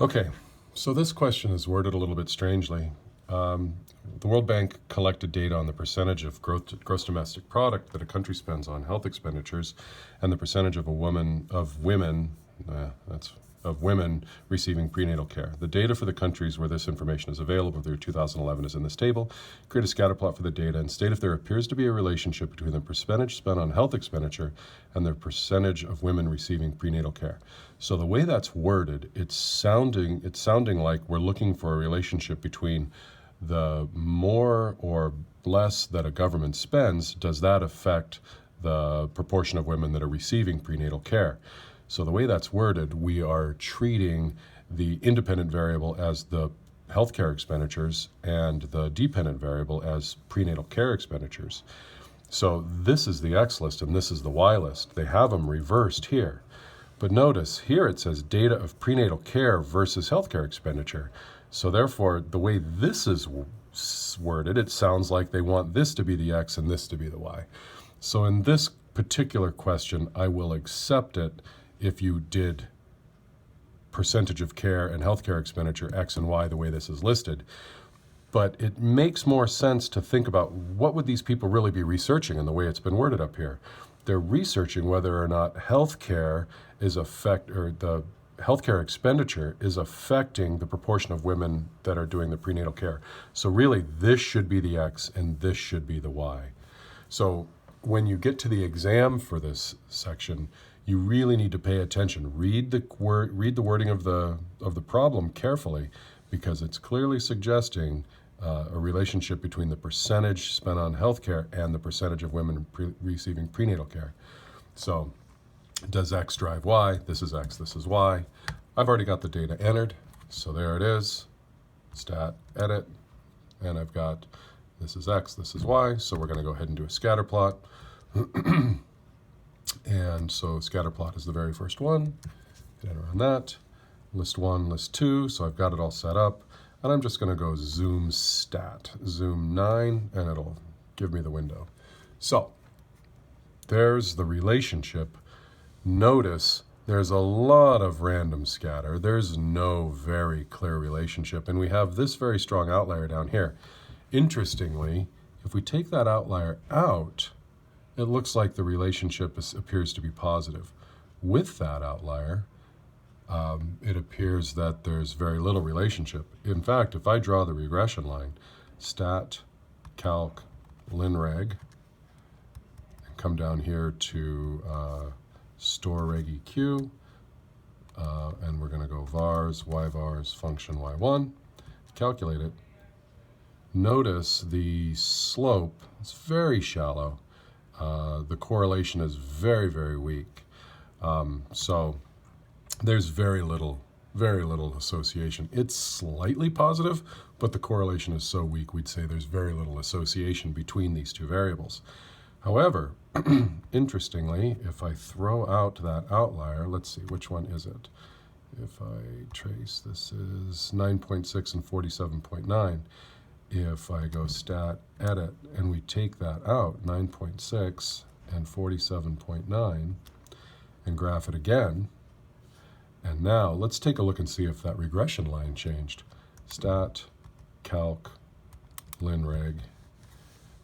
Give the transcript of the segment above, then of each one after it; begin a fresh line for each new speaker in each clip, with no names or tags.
Okay, so this question is worded a little bit strangely. The World Bank collected data on the percentage of gross domestic product that a country spends on health expenditures, and the percentage of women receiving prenatal care. The data for the countries where this information is available through 2011 is in this table. Create a scatter plot for the data and state if there appears to be a relationship between the percentage spent on health expenditure and the percentage of women receiving prenatal care. So the way that's worded, it's sounding like we're looking for a relationship between the more or less that a government spends, does that affect the proportion of women that are receiving prenatal care? So the way that's worded, we are treating the independent variable as the healthcare expenditures and the dependent variable as prenatal care expenditures. So this is the X list and this is the Y list. They have them reversed here. But notice here it says data of prenatal care versus healthcare expenditure. So therefore, the way this is worded, it sounds like they want this to be the X and this to be the Y. So in this particular question, I will accept it if you did percentage of care and healthcare expenditure X and Y the way this is listed. But it makes more sense to think about what would these people really be researching in the way it's been worded up here. They're researching whether or not healthcare the healthcare expenditure is affecting the proportion of women that are doing the prenatal care. So really, this should be the X and this should be the Y. So when you get to the exam for this section, you really need to pay attention. Read the wording of the problem carefully, because it's clearly suggesting a relationship between the percentage spent on healthcare and the percentage of women receiving prenatal care. So does X drive Y? This is X, this is Y. I've already got the data entered, so there it is. Stat, edit, and I've got this is X, this is Y, so we're going to go ahead and do a scatter plot. And so scatter plot is the very first one. Hit enter on that. List 1, list 2, so I've got it all set up. And I'm just going to go zoom stat, zoom 9, and it'll give me the window. So there's the relationship. Notice there's a lot of random scatter. There's no very clear relationship. And we have this very strong outlier down here. Interestingly, if we take that outlier out, it looks like the relationship appears to be positive. With that outlier, it appears that there's very little relationship. In fact, if I draw the regression line, stat, calc, linreg, and come down here to store regeq, and we're going to go vars, yvars, function y1, calculate it. Notice the slope is very shallow. The correlation is very, very weak. So there's very little association. It's slightly positive, but the correlation is so weak, we'd say there's very little association between these two variables. However, interestingly, if I throw out that outlier, let's see, which one is it? If I trace, this is 9.6 and 47.9. If I go stat, edit, and we take that out, 9.6 and 47.9, and graph it again, and now let's take a look and see if that regression line changed. Stat, calc, linreg,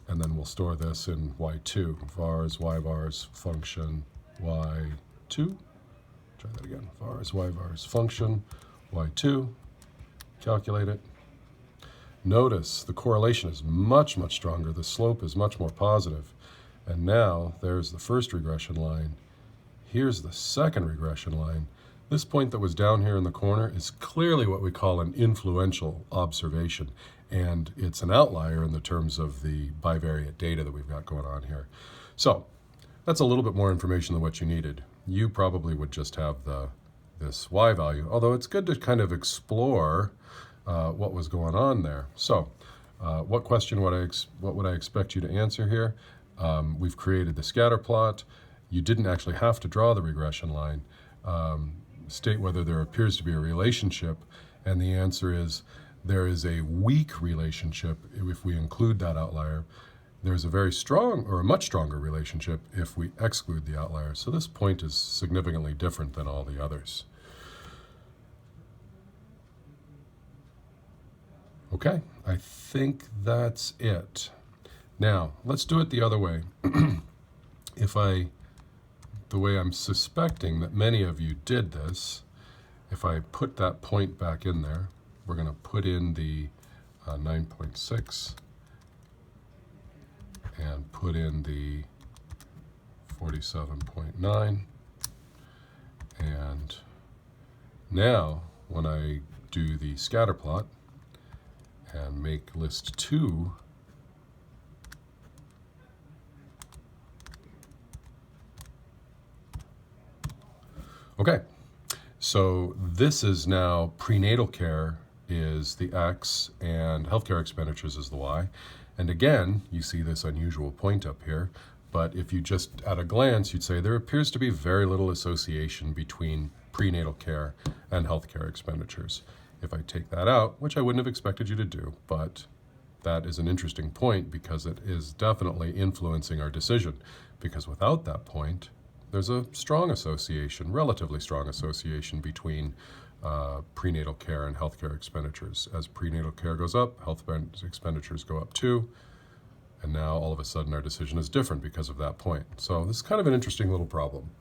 and then we'll store this in y2, vars, yvars, function, y2. Try that again, vars, yvars, function, y2, calculate it. Notice the correlation is much, much stronger. The slope is much more positive. And now there's the first regression line. Here's the second regression line. This point that was down here in the corner is clearly what we call an influential observation. And it's an outlier in the terms of the bivariate data that we've got going on here. So that's a little bit more information than what you needed. You probably would just have this Y value, although it's good to kind of explore what was going on there. So what would I expect you to answer here? We've created the scatter plot. You didn't actually have to draw the regression line. State whether there appears to be a relationship, and the answer is there is a weak relationship if we include that outlier. There's a very strong or a much stronger relationship if we exclude the outlier. So this point is significantly different than all the others. Okay, I think that's it. Now, let's do it the other way. The way I'm suspecting that many of you did this, if I put that point back in there, we're going to put in the 9.6 and put in the 47.9. And now, when I do the scatter plot and make list 2 okay, so this is now prenatal care is the X and healthcare expenditures is the Y. And again, you see this unusual point up here, but if you just at a glance, you'd say there appears to be very little association between prenatal care and healthcare expenditures. If I take that out, which I wouldn't have expected you to do, but that is an interesting point because it is definitely influencing our decision, because without that point, there's a strong association, relatively strong association between prenatal care and healthcare expenditures. As prenatal care goes up, health expenditures go up too, and now all of a sudden our decision is different because of that point. So this is kind of an interesting little problem.